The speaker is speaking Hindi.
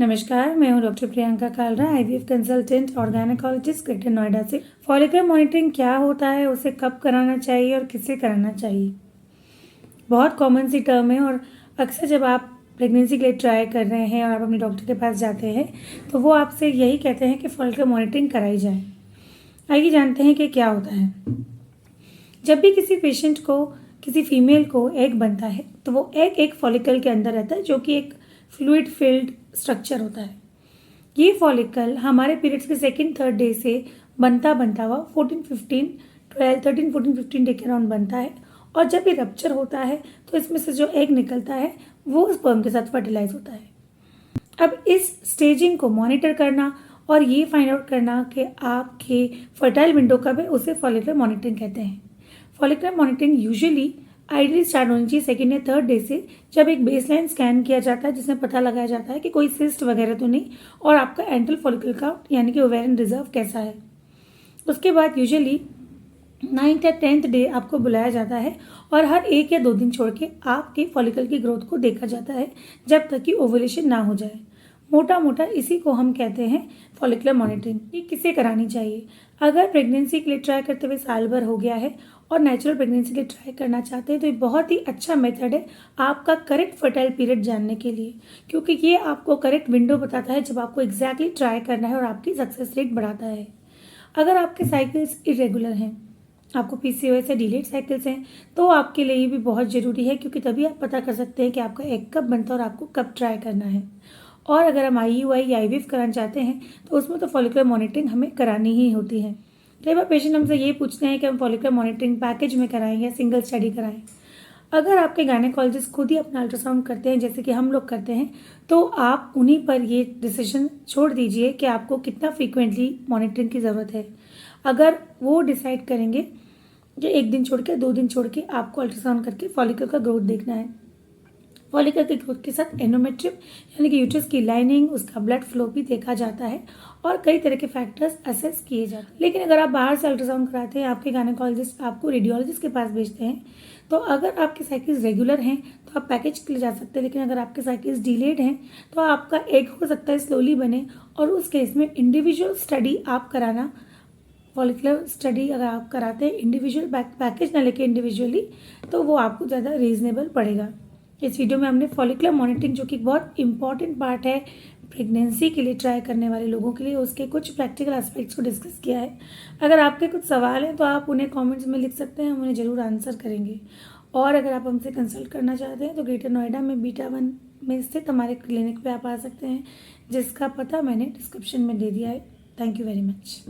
नमस्कार, मैं हूं doctor Priyanka Kalra, IVF consultant और गायनेकोलॉजिस्ट ग्रेटर नोएडा से। फॉलिकुलर मॉनिटरिंग क्या होता है, उसे कब कराना चाहिए और किससे कराना चाहिए? बहुत कॉमन सी टर्म है और अक्सर जब आप प्रेगनेंसी के लिए ट्राई कर रहे हैं और आप अपने डॉक्टर के पास जाते हैं तो वो आपसे यही कहते हैं कि फॉलिकुलर मॉनिटरिंग कराई जाए। आइए जानते हैं कि क्या होता है। जब भी किसी पेशेंट को, किसी फीमेल को एग बनता है तो वो एग एक फॉलिकल के अंदर रहता है, जो कि एक फ्लूइड फिल्ड स्ट्रक्चर होता है। ये फॉलिकल हमारे पीरियड्स के सेकेंड थर्ड डे से बनता हुआ 13-14 डे के अराउंड बनता है। और जब ये रप्चर होता है तो इसमें से जो एग निकलता है वो स्पर्म के साथ फर्टिलाइज होता है। अब इस स्टेजिंग को मॉनिटर करना और ये फाइंड आउट करना कि आपके फर्टाइल विंडो कब है, उसे फॉलिकुलर मॉनिटरिंग कहते हैं। Follicular monitoring usually ideally start होनी चाहिए सेकेंड या थर्ड डे से, जब एक बेसलाइन स्कैन किया जाता है जिसमें पता लगाया जाता है कि कोई सिस्ट वगैरह तो नहीं और आपका एंटल फॉलिकल काउंट यानी कि ओवेरियन रिजर्व कैसा है। उसके बाद यूजुअली 9th या 10th डे आपको बुलाया जाता है और हर 1 या 2 दिन छोड़ के आपके फॉलिकल की ग्रोथ को देखा जाता है जब तक कि ओवुलेशन ना हो जाए। मोटा मोटा इसी को हम कहते हैं फॉलिकुलर मॉनिटरिंग। ये किसे करानी चाहिए? अगर प्रेगनेंसी के लिए ट्राई करते हुए साल भर हो गया है और नेचुरल प्रेगनेंसी के लिए ट्राई करना चाहते हैं तो ये बहुत ही अच्छा मेथड है आपका करेक्ट फर्टाइल पीरियड जानने के लिए, क्योंकि ये आपको करेक्ट विंडो बताता है जब आपको एग्जैक्टली ट्राई करना है और आपकी सक्सेस रेट बढ़ाता है। अगर आपके साइकिल्स इरेगुलर हैं, आपको पीसीओएस या डिलेड साइकिल्स हैं, तो आपके लिए ये भी बहुत ज़रूरी है, क्योंकि तभी आप पता कर सकते हैं कि आपका एग कब बनता है और आपको कब ट्राई करना है। और अगर हम आईयूआई या आईवीएफ कराना चाहते हैं तो उसमें तो फॉलिकुलर मॉनिटरिंग हमें करानी ही होती है। कई बार पेशेंट हमसे ये पूछते हैं कि हम फॉलिकुलर मॉनिटरिंग पैकेज में कराएं या सिंगल स्टडी कराएं। अगर आपके गायनेकोलॉजिस्ट खुद ही अपना अल्ट्रासाउंड करते हैं जैसे कि हम लोग करते हैं, तो आप उन्हीं पर ये डिसीजन छोड़ दीजिए कि आपको कितना फ्रीक्वेंटली मॉनिटरिंग की ज़रूरत है। अगर वो डिसाइड करेंगे कि 1 दिन छोड़ के 2 दिन छोड़ के आपको अल्ट्रासाउंड करके फॉलिकल का ग्रोथ देखना है। फॉलिकल की ग्रोथ के साथ एंडोमेट्रियम यानी कि यूट्रस की लाइनिंग, उसका ब्लड फ्लो भी देखा जाता है और कई तरह के फैक्टर्स असेस किए जाते हैं। लेकिन अगर आप बाहर से अल्ट्रासाउंड कराते हैं, आपके गायनेकोलॉजिस्ट आपको रेडियोलॉजिस्ट के पास भेजते हैं, तो अगर आपके साइकिल्स रेगुलर हैं तो आप पैकेज के लिए जा सकते हैं। लेकिन अगर आपके साइकिल्स डिलेड हैं तो आपका एग हो सकता है स्लोली बने, और उस केस में इंडिविजुअल स्टडी आप कराना, फॉलिकुलर स्टडी अगर आप कराते हैं इंडिविजुअल पैकेज ना लेके इंडिविजुअली, तो वो आपको ज़्यादा रीजनेबल पड़ेगा। इस वीडियो में हमने फॉलिकुलर मॉनिटरिंग, जो कि बहुत इंपॉर्टेंट पार्ट है प्रेगनेंसी के लिए ट्राई करने वाले लोगों के लिए, उसके कुछ प्रैक्टिकल एस्पेक्ट्स को डिस्कस किया है। अगर आपके कुछ सवाल हैं तो आप उन्हें कमेंट्स में लिख सकते हैं, हम उन्हें ज़रूर आंसर करेंगे। और अगर आप हमसे कंसल्ट करना चाहते हैं तो ग्रेटर नोएडा में बीटा 1 में स्थित हमारे क्लिनिक पे आप आ सकते हैं, जिसका पता मैंने डिस्क्रिप्शन में दे दिया है। Thank you very much.